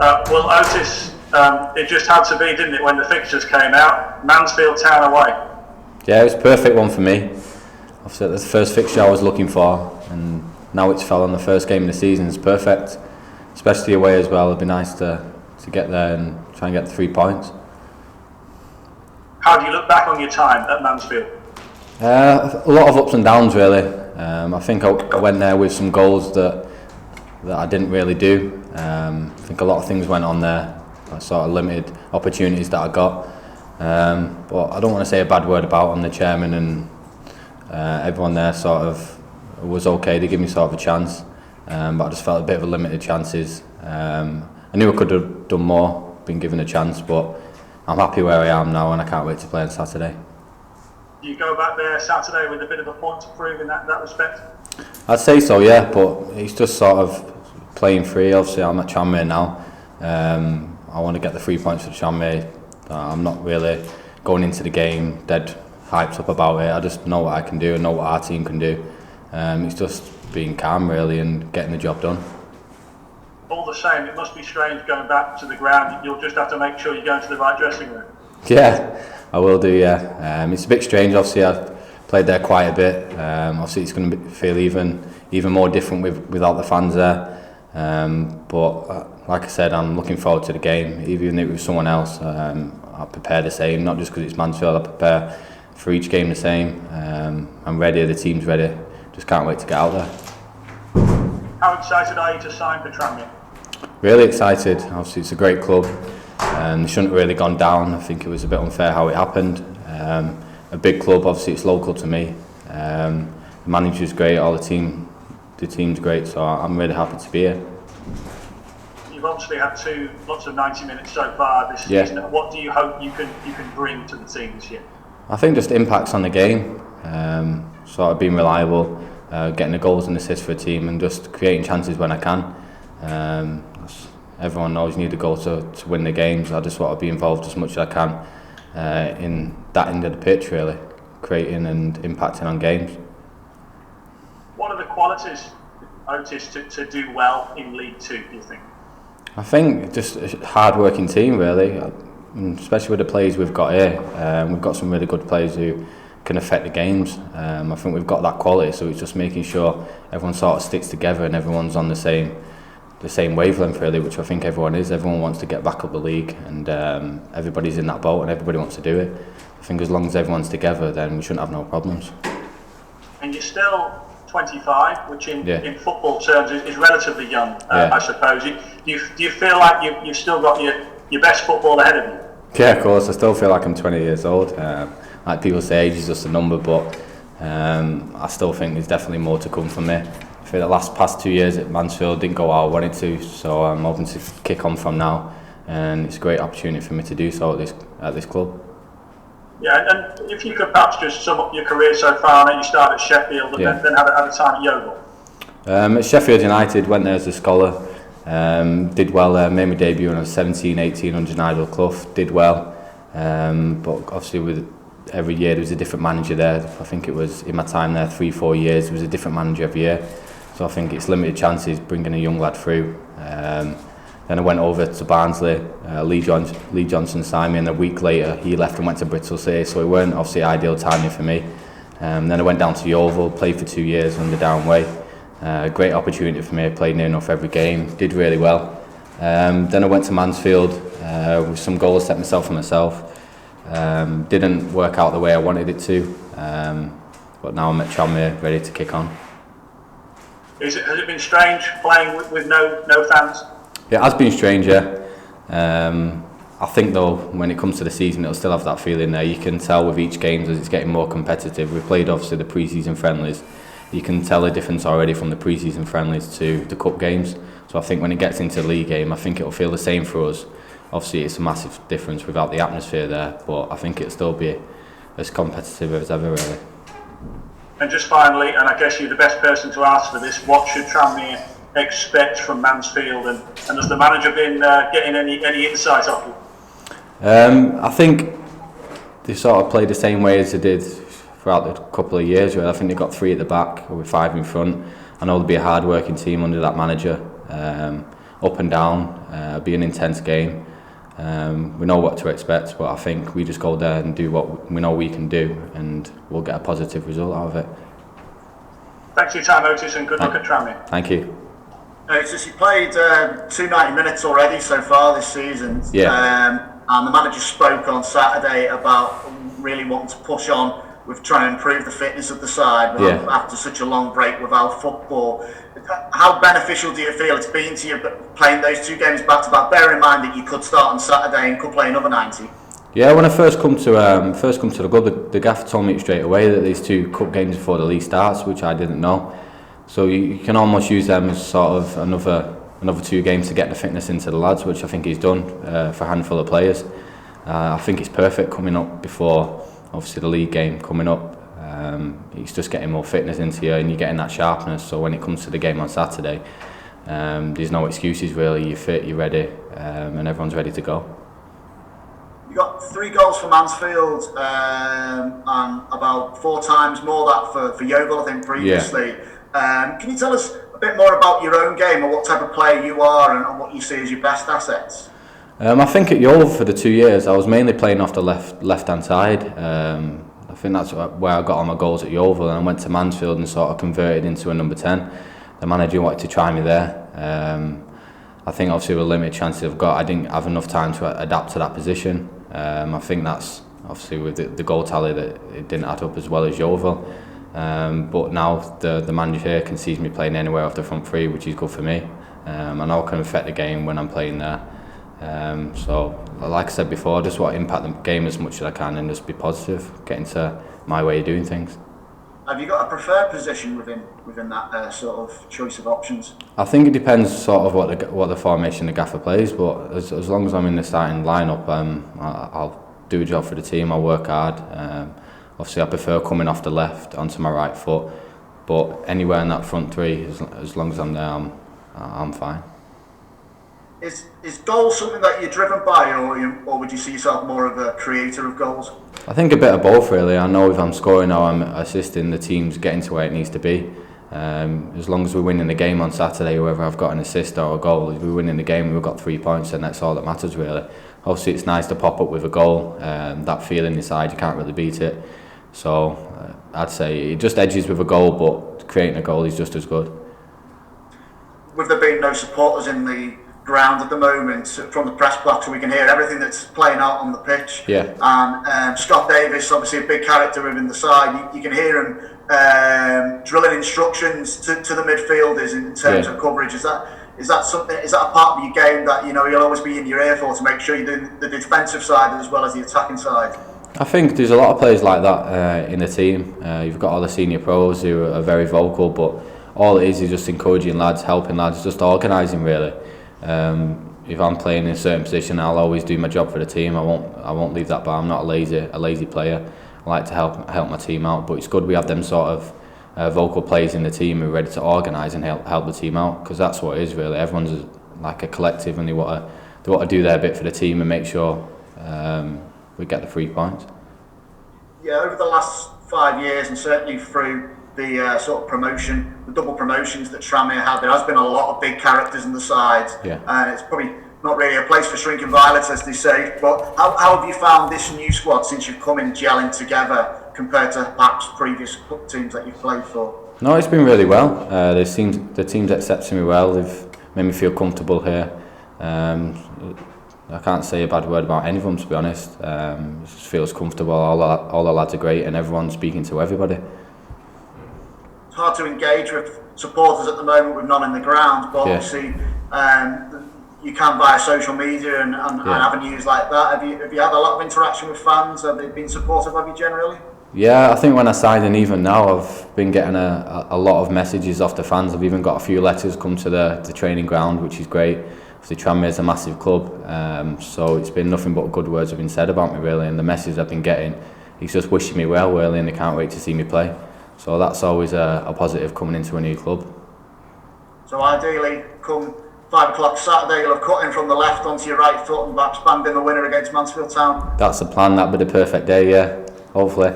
Well, Otis, it just had to be, didn't it, when the fixtures came out? Mansfield Town away. Yeah, it was a perfect one for me. Obviously, that's the first fixture I was looking for, and now it's fell on the first game of the season. It's perfect, especially away as well. It'd be nice to get there and try and get the 3 points. How do you look back on your time at Mansfield? A lot of ups and downs, really. I think I went there with some goals that I didn't really do. I think a lot of things went on there. I sort of limited opportunities that I got. But I don't want to say a bad word about on the chairman and everyone there. Sort of was okay. They gave me sort of a chance, but I just felt a bit of a limited chances. I knew I could have done more, been given a chance, but I'm happy where I am now, and I can't wait to play on Saturday. Do you go back there Saturday with a bit of a point to prove in that respect? I'd say so, yeah, but it's just sort of playing free. Obviously, I'm at Tranmere now. I want to get the 3 points for Tranmere. I'm not really going into the game dead hyped up about it. I just know what I can do and know what our team can do. It's just being calm, really, and getting the job done. All the same, it must be strange going back to the ground. You'll just have to make sure you go into the right dressing room. Yeah, I will do, yeah. It's a bit strange, obviously. I've played there quite a bit. Obviously, it's going to feel even more different without the fans there. But like I said, I'm looking forward to the game. Even if it was someone else, I prepare the same. Not just because it's Mansfield, I prepare for each game the same. I'm ready, the team's ready. Just can't wait to get out there. How excited are you to sign for Tranmere? Really excited. Obviously, it's a great club. They shouldn't have really gone down. I think it was a bit unfair how it happened. A big club, obviously it's local to me. The manager's great, the team's great, so I'm really happy to be here. You've obviously had lots of 90 minutes so far this season. What do you hope you can bring to the team this year? I think just impacts on the game, sort of being reliable, getting the goals and assists for a team, and just creating chances when I can. Everyone knows you need a goal to win the games. I just want to be involved as much as I can in that end of the pitch, really, creating and impacting on games. What are the qualities, Otis, to do well in League Two, do you think? I think just a hard-working team, really, especially with the players we've got here. We've got some really good players who can affect the games. I think we've got that quality, so it's just making sure everyone sort of sticks together and everyone's on the same wavelength, really, which I think everyone is. Everyone wants to get back up the league, and everybody's in that boat and everybody wants to do it. I think as long as everyone's together, then we shouldn't have no problems. And you're still 25, which in football terms is relatively young, I suppose. Do you feel like you've still got your best football ahead of you? Yeah, of course. I still feel like I'm 20 years old. Like people say, age is just a number, but I still think there's definitely more to come for me. I think the past 2 years at Mansfield didn't go how I wanted to, so I'm hoping to kick on from now, and it's a great opportunity for me to do so at this club. Yeah, and if you could perhaps just sum up your career so far. I know you started at Sheffield and then had a time at Yeovil. At Sheffield United, went there as a scholar, did well there, made my debut when I was 17, 18 under Nigel Clough, did well, but obviously with every year there was a different manager there. I think it was in my time there 3-4 years there was a different manager every year, so I think it's limited chances bringing a young lad through. Then I went over to Barnsley. Lee Johnson signed me, and a week later he left and went to Bristol City, so it weren't obviously ideal timing for me. Then I went down to Yeovil, played for 2 years under Down Way. Great opportunity for me. I played near enough every game, did really well. Then I went to Mansfield with some goals set myself for myself. Didn't work out the way I wanted it to, but now I'm at Tranmere, ready to kick on. Has it been strange playing with no fans? Yeah, it has been strange, yeah. I think though, when it comes to the season, it'll still have that feeling there. You can tell with each game as it's getting more competitive. We've played obviously the pre-season friendlies. You can tell the difference already from the pre-season friendlies to the cup games. So I think when it gets into the league game, I think it'll feel the same for us. Obviously it's a massive difference without the atmosphere there, but I think it'll still be as competitive as ever, really. And just finally, and I guess you're the best person to ask for this, what should Tranmere expect from Mansfield, and has the manager been getting any insight off you? I think they sort of played the same way as they did throughout the couple of years. Really. I think they got 3 at the back with 5 in front. I know they'll be a hard-working team under that manager. up and down. It'll be an intense game. We know what to expect, but I think we just go there and do what we know we can do, and we'll get a positive result out of it. Thanks for your time, Otis, and good luck at Tranmere. Thank you. Otis, you played 290 minutes already so far this season. Yeah. And the manager spoke on Saturday about really wanting to push on with trying to improve the fitness of the side after such a long break without football. How beneficial do you feel it's been to you playing those 2 games back to back? Bear in mind that you could start on Saturday and could play another 90. Yeah, when I first come to the club, the gaffer told me straight away that these 2 cup games before the league starts, which I didn't know. So you can almost use them as sort of another 2 games to get the fitness into the lads, which I think he's done for a handful of players. I think it's perfect coming up before obviously the league game coming up. He's just getting more fitness into you, and you're getting that sharpness. So when it comes to the game on Saturday, there's no excuses really. You're fit, you're ready, and everyone's ready to go. You got 3 goals for Mansfield, and about 4 times more that for Yeovil, I think, previously. Yeah. Can you tell us a bit more about your own game and what type of player you are and what you see as your best assets? I think at Yeovil for the 2 years, I was mainly playing off the left-hand side. I think that's where I got all my goals at Yeovil, and I went to Mansfield and sort of converted into a number 10. The manager wanted to try me there. I think obviously with the limited chances I've got, I didn't have enough time to adapt to that position. I think that's obviously with the goal tally that it didn't add up as well as Yeovil. But now the manager here can see me playing anywhere off the front 3, which is good for me. And I can affect the game when I'm playing there. So like I said before, I just want to impact the game as much as I can and just be positive, get into my way of doing things. Have you got a preferred position within that sort of choice of options? I think it depends sort of what the formation the gaffer plays, but as long as I'm in the starting lineup, I'll do a job for the team. I'll work hard. Obviously, I prefer coming off the left onto my right foot, but anywhere in that front 3, as long as I'm there, I'm fine. Is goal something that you're driven by, or would you see yourself more of a creator of goals? I think a bit of both really. I know if I'm scoring or I'm assisting, the team's getting to where it needs to be. As long as we're winning the game on Saturday, whether I've got an assist or a goal, if we're winning the game, we've got 3 points, and that's all that matters really. Obviously, it's nice to pop up with a goal. That feeling inside, you can't really beat it. So I'd say it just edges with a goal, but creating a goal is just as good. With there being no supporters in the ground at the moment, from the press box, we can hear everything that's playing out on the pitch. Yeah. And Scott Davis, obviously a big character within the side. You can hear him drilling instructions to the midfielders in terms of coverage. Is that something? Is that a part of your game that you'll always be in your ear for to make sure you do the defensive side as well as the attacking side? I think there's a lot of players like that in the team. You've got all the senior pros who are very vocal, but all it is just encouraging lads, helping lads, just organising really. If I'm playing in a certain position, I'll always do my job for the team. I won't leave that bar. I'm not a lazy player. I like to help my team out, but it's good we have them sort of vocal players in the team who are ready to organise and help the team out, because that's what it is really. Everyone's like a collective, and they want to do their bit for the team and make sure we get the 3 points. Yeah, over the last 5 years, and certainly through the sort of the double promotions that Tranmere had, there has been a lot of big characters in the side. Yeah. And it's probably not really a place for shrinking violets, as they say. But how have you found this new squad since you've come in gelling together compared to perhaps previous teams that you've played for? No, it's been really well. The team's accepted me well. They've made me feel comfortable here. I can't say a bad word about any of them, to be honest. It just feels comfortable. All the lads are great, and everyone's speaking to everybody. It's hard to engage with supporters at the moment with none in the ground, but obviously you can via social media and avenues like that. Have you had a lot of interaction with fans? Have they been supportive of you generally? Yeah, I think when I signed, and even now, I've been getting a lot of messages off the fans. I've even got a few letters come to the training ground, which is great. Obviously, Tranmere is a massive club, so it's been nothing but good words have been said about me really, and the message I've been getting, he's just wishing me well really, and they can't wait to see me play. So that's always a positive coming into a new club. So ideally, come 5 o'clock Saturday, you'll have cut in from the left onto your right foot and perhaps banged in the winner against Mansfield Town. That's the plan. That'd be the perfect day, yeah. Hopefully.